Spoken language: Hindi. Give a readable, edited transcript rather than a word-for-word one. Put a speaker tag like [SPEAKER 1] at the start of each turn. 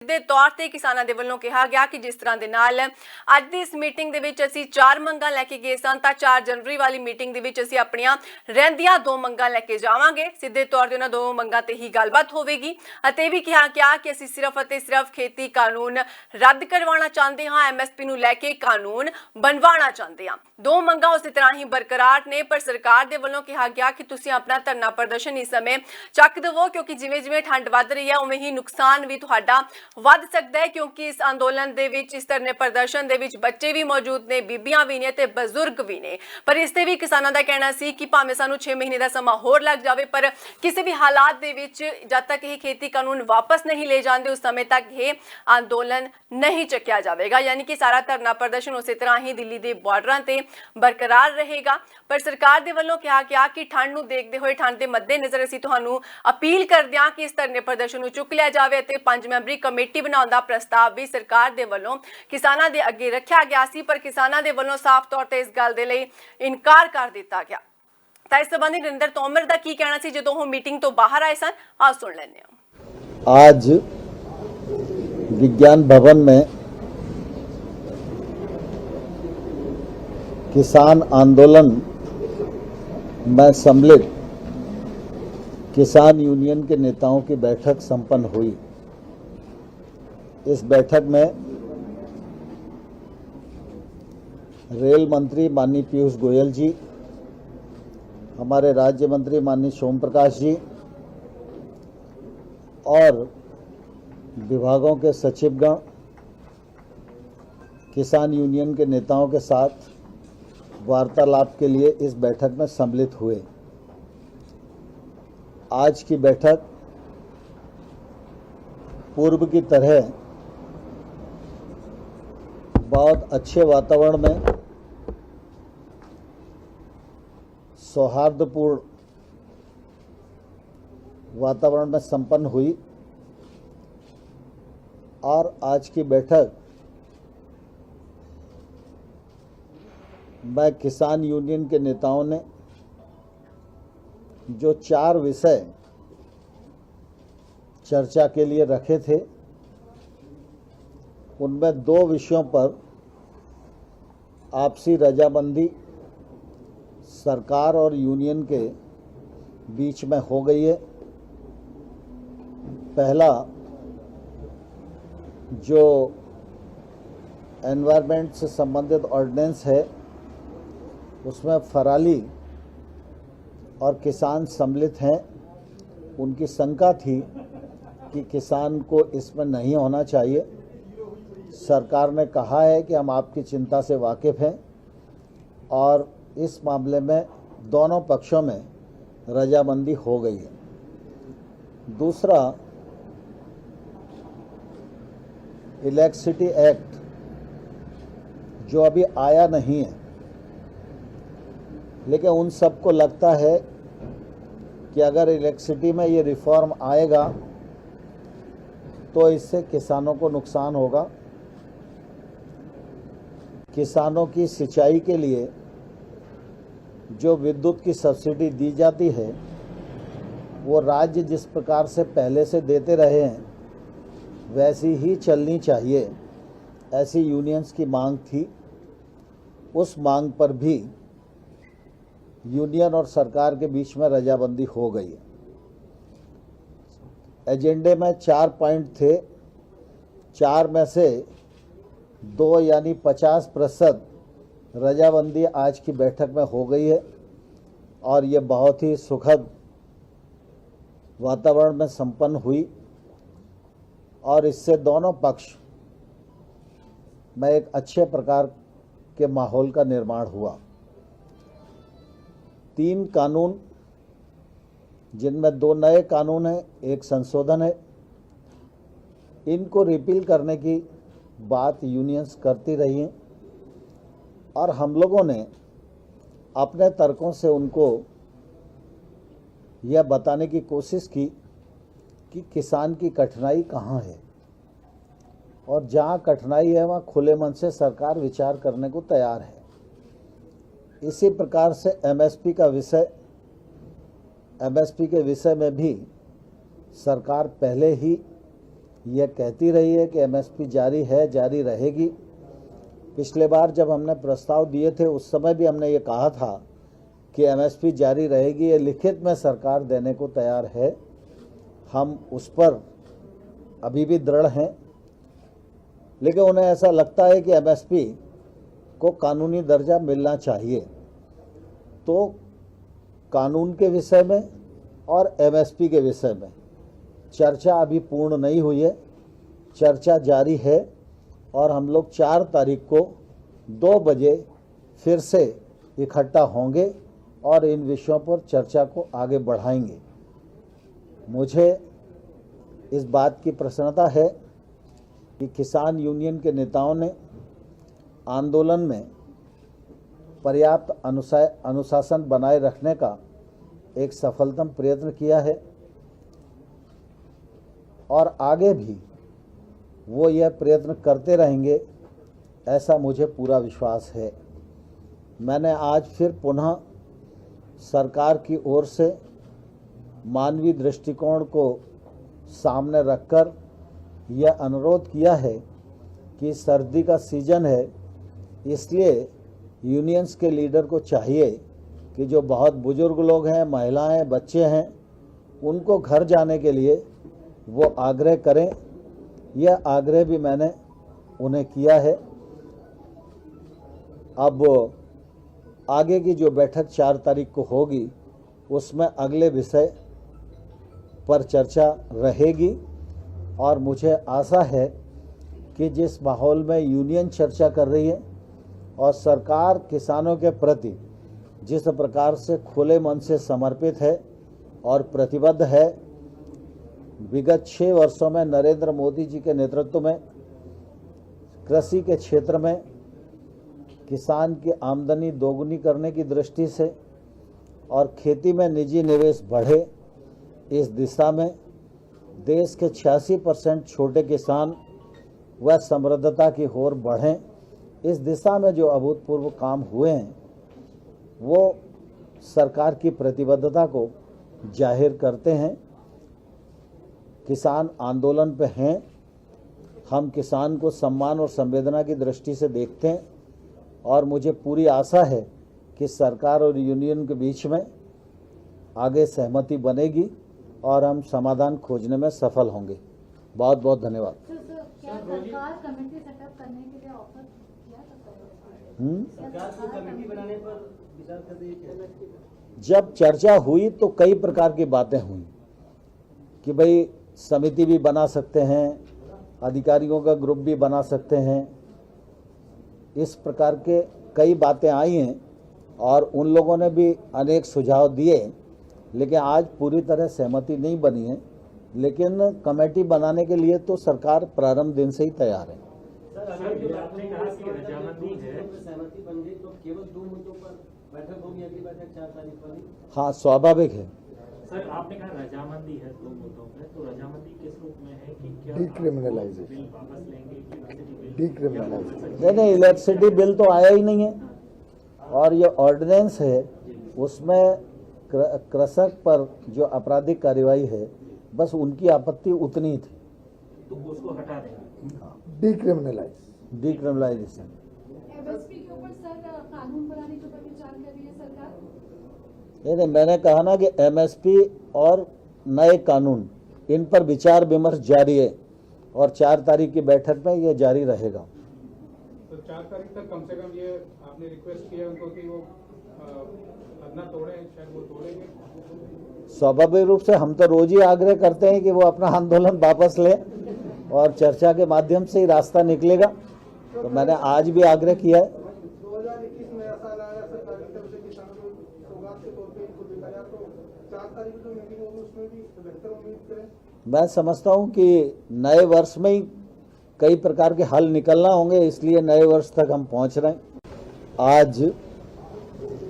[SPEAKER 1] ਦੇ ਤੌਰ ਤੇ ਕਿਸਾਨਾਂ ਦੇ ਵੱਲੋਂ ਕਿਹਾ ਗਿਆ ਕਿ ਜਿਸ ਤਰ੍ਹਾਂ ਦੇ ਨਾਲ ਅੱਜ ਦੀ ਇਸ ਮੀਟਿੰਗ ਦੇ ਵਿੱਚ ਅਸੀਂ 4 ਮੰਗਾਂ ਲੈ ਕੇ ਗਏ ਸਨ ਤਾਂ 4 ਜਨਵਰੀ ਵਾਲੀ ਮੀਟਿੰਗ ਦੇ ਵਿੱਚ ਅਸੀਂ ਆਪਣੀਆਂ ਰਹਿੰਦੀਆਂ 2 ਮੰਗਾਂ ਲੈ ਕੇ ਜਾਵਾਂਗੇ। ਸਿੱਧੇ ਤੌਰ ਤੇ ਉਹਨਾਂ 2 ਮੰਗਾਂ ਤੇ ਹੀ ਗੱਲਬਾਤ ਹੋਵੇਗੀ ਅਤੇ ਇਹ ਵੀ ਕਿਹਾ ਗਿਆ ਕਿ ਅਸੀਂ ਸਿਰਫ ਅਤੇ ਸਿਰਫ ਖੇਤੀ ਕਾਨੂੰਨ ਰੱਦ ਕਰਵਾਉਣਾ ਚਾਹੁੰਦੇ ਹਾਂ, ਐਮਐਸਪੀ ਨੂੰ ਲੈ ਕੇ ਕਾਨੂੰਨ ਬਣਵਾਉਣਾ ਚਾਹੁੰਦੇ ਹਾਂ। 2 ਮੰਗਾਂ ਉਸੇ ਤਰ੍ਹਾਂ ਹੀ ਬਰਕਰਾਰ ਨੇ, ਪਰ ਸਰਕਾਰ ਦੇ ਵੱਲੋਂ ਕਿਹਾ ਗਿਆ ਕਿ ਤੁਸੀਂ ਆਪਣਾ ਧਰਨਾ ਪ੍ਰਦਰਸ਼ਨ ਇਸ ਸਮੇਂ ਚੱਕ ਦੇਵੋ ਕਿਉਂਕਿ ਜਿਵੇਂ-ਜਿਵੇਂ ਠੰਡ ਵੱਧ ਰਹੀ ਹੈ ਉਵੇਂ ਹੀ ਨੁਕਸਾਨ ਵੀ ਤੁਹਾਡਾ ਵੱਧ ਸਕਦਾ है क्योंकि इस अंदोलन दे विच इस धरने प्रदर्शन दे विच बच्चे भी मौजूद ने, बीबियां भी ने ते बजुर्ग भी ने। पर इस ते भी किसानां दा कहना सी कि भावें सानू 6 महीने दा समा होर लग जावे पर किसी भी हालात दे विच जद तक ये खेती कानून वापस नहीं ले जाते उस समय तक ये अंदोलन नहीं चक्या जाएगा। यानी कि सारा धरना प्रदर्शन उस तरह ही दिल्ली के बॉर्डरां ते बरकरार रहेगा। पर सरकार दे वल्लों कहा गया कि ठंड नूं देखदे होए ठंड दे मद्देनज़र असीं तुहानूं अपील करदे हां कि इस धरने प्रदर्शन नूं चुक लिया जावे ते 5 मैंबरी कमेटी बनाउण दा प्रस्ताव भी सरकार दे वल्लों किसानां दे अगे रखिया गया सी, पर किसानां दे वल्लों साफ तौर ते इस गल दे लई इनकार कर दिता गया। तां इस संबंधी नरेंद्र तोमर दा की कहना सी जदों ओह मीटिंग तो बाहर आए सन, आ सुन लैंदे हां।
[SPEAKER 2] आज विज्ञान भवन में किसान आंदोलन में सम्मिलित किसान यूनियन के नेताओं की बैठक संपन्न हुई। इस बैठक में रेल मंत्री माननीय पीयूष गोयल जी, हमारे राज्य मंत्री माननीय सोम प्रकाश जी और विभागों के सचिवगण किसान यूनियन के नेताओं के साथ वार्तालाप के लिए इस बैठक में सम्मिलित हुए। आज की बैठक पूर्व की तरह बहुत अच्छे वातावरण में सौहार्दपूर्ण वातावरण में संपन्न हुई और आज की बैठक में किसान यूनियन के नेताओं ने जो 4 विषय चर्चा के लिए रखे थे उनमें 2 विषयों पर आपसी रजामंदी सरकार और यूनियन के बीच में हो गई है। पहला जो एनवायरनमेंट से संबंधित ऑर्डिनेंस है उसमें फराली और किसान सम्मिलित हैं। उनकी शंका थी कि किसान को इसमें नहीं होना चाहिए। सरकार ने कहा है कि हम आपकी चिंता से वाकिफ़ हैं और इस मामले में दोनों पक्षों में रजामंदी हो गई है। दूसरा, इलेक्ट्रिसिटी एक्ट जो अभी आया नहीं है, लेकिन उन सबको लगता है कि अगर इलेक्ट्रिसिटी में ये रिफॉर्म आएगा तो इससे किसानों को नुकसान होगा। किसानों की सिंचाई के लिए जो विद्युत की सब्सिडी दी जाती है वो राज्य जिस प्रकार से पहले से देते रहे हैं वैसी ही चलनी चाहिए, ऐसी यूनियंस की मांग थी। उस मांग पर भी यूनियन और सरकार के बीच में रजामंदी हो गई है। एजेंडे में 4 पॉइंट थे, 4 में से 2 यानी 50% रजामंदी आज की बैठक में हो गई है और ये बहुत ही सुखद वातावरण में संपन्न हुई और इससे दोनों पक्ष में एक अच्छे प्रकार के माहौल का निर्माण हुआ। 3 कानून जिनमें 2 नए कानून हैं, 1 संशोधन है, इनको रिपील करने की बात यूनियंस करती रही हैं और हम लोगों ने अपने तर्कों से उनको यह बताने की कोशिश की कि किसान की कठिनाई कहाँ है और जहाँ कठिनाई है वहाँ खुले मन से सरकार विचार करने को तैयार है। इसी प्रकार से एमएसपी के विषय में भी सरकार पहले ही यह कहती रही है कि एमएसपी जारी है, जारी रहेगी। पिछले बार जब हमने प्रस्ताव दिए थे उस समय भी हमने ये कहा था कि एमएसपी जारी रहेगी, ये लिखित में सरकार देने को तैयार है। हम उस पर अभी भी दृढ़ हैं, लेकिन उन्हें ऐसा लगता है कि एमएसपी को कानूनी दर्जा मिलना चाहिए। तो कानून के विषय में और एमएसपी के विषय में चर्चा अभी पूर्ण नहीं हुई है, चर्चा जारी है और हम लोग 4 तारीख को 2 बजे फिर से इकट्ठा होंगे और इन विषयों पर चर्चा को आगे बढ़ाएंगे। मुझे इस बात की प्रसन्नता है कि किसान यूनियन के नेताओं ने आंदोलन में पर्याप्त अनुशासन बनाए रखने का एक सफलतम प्रयत्न किया है और आगे भी वो यह प्रयत्न करते रहेंगे, ऐसा मुझे पूरा विश्वास है। मैंने आज फिर पुनः सरकार की ओर से मानवीय दृष्टिकोण को सामने रखकर यह अनुरोध किया है कि सर्दी का सीजन है, इसलिए यूनियंस के लीडर को चाहिए कि जो बहुत बुजुर्ग लोग हैं, महिलाएं, बच्चे हैं, उनको घर जाने के लिए वो आग्रह करें। यह आग्रह भी मैंने उन्हें किया है। अब आगे की जो बैठक 4 तारीख को होगी उसमें अगले विषय पर चर्चा रहेगी और मुझे आशा है कि जिस माहौल में यूनियन चर्चा कर रही है और सरकार किसानों के प्रति जिस प्रकार से खुले मन से समर्पित है और प्रतिबद्ध है, विगत 6 वर्षों में नरेंद्र मोदी जी के नेतृत्व में कृषि के क्षेत्र में किसान की आमदनी दोगुनी करने की दृष्टि से और खेती में निजी निवेश बढ़े, इस दिशा में देश के 86% छोटे किसान व समृद्धता की ओर बढ़ें, इस दिशा में जो अभूतपूर्व काम हुए हैं वो सरकार की प्रतिबद्धता को जाहिर करते हैं। किसान आंदोलन पे हैं, हम किसान को सम्मान और संवेदना की दृष्टि से देखते हैं और मुझे पूरी आशा है कि सरकार और यूनियन के बीच में आगे सहमति बनेगी और हम समाधान खोजने में सफल होंगे। बहुत बहुत धन्यवाद।
[SPEAKER 3] क्या सरकार कमेटी सेटअप करने के लिए ऑफर किया सरकार को कमेटी बनाने पर विचार कर रही है?
[SPEAKER 2] जब चर्चा हुई तो कई प्रकार की बातें हुई कि भाई समिति भी बना सकते हैं, अधिकारियों का ग्रुप भी बना सकते हैं, इस प्रकार के कई बातें आई हैं और उन लोगों ने भी अनेक सुझाव दिए, लेकिन आज पूरी तरह सहमति नहीं बनी है। लेकिन कमेटी बनाने के लिए तो सरकार प्रारंभ दिन से ही तैयार है।
[SPEAKER 4] सर, अगर जो आपने कहा कि रजामंदी है, सहमति बन गई तो केवल 2 मुद्दों पर बैठक होगी, अगली बैठक 4 तारीख पर ही?
[SPEAKER 2] हाँ, स्वाभाविक है।
[SPEAKER 4] सर, आपने कहा रजामंदी है 2 मुद्दों पे, तो रजामंदी किस रूप में है कि क्या
[SPEAKER 5] डिक्रिमिनलाइजेशन,
[SPEAKER 4] बिल वापस लेंगे कि इलेक्ट्रिसिटी बिल?
[SPEAKER 5] डिक्रिमिनलाइजेशन
[SPEAKER 2] नहीं, इलेक्ट्रिसिटी बिल तो आया ही नहीं है और ये ऑर्डिनेंस है, उसमें कृषक पर जो आपराधिक कार्रवाई है बस उनकी आपत्ति उतनी थी।
[SPEAKER 4] तो उसको हटा देंगे।
[SPEAKER 2] डिक्रिमिनलाइजेशन
[SPEAKER 3] एमएसपी के ऊपर सर कानून बनाने के ऊपर विचार कर रही है सरकार?
[SPEAKER 2] नहीं, मैंने कहा ना कि एमएसपी और नए कानून, इन पर विचार विमर्श जारी है और 4 तारीख की बैठक में ये जारी रहेगा।
[SPEAKER 6] तो 4 तारीख तक कम से कम ये आपने रिक्वेस्ट किया उनको कि वो धरना तोड़े, शायद वो तोड़ेंगे?
[SPEAKER 2] स्वाभाविक रूप से हम तो रोज ही आग्रह करते हैं कि वो अपना आंदोलन वापस ले और चर्चा के माध्यम से ही रास्ता निकलेगा। तो मैंने आज भी आग्रह किया है।
[SPEAKER 6] 2021 नया साल आया, सरकार की तरफ से किसानों को सौगात के तौर पे इनको दिया जाए, तो 4 तारीख को मीटिंग होगी, उसमें भी बेहतर उम्मीद करें।
[SPEAKER 2] मैं समझता हूं कि नए वर्ष में ही कई प्रकार के हल निकलना होंगे, इसलिए नए वर्ष तक हम पहुंच रहे हैं। आज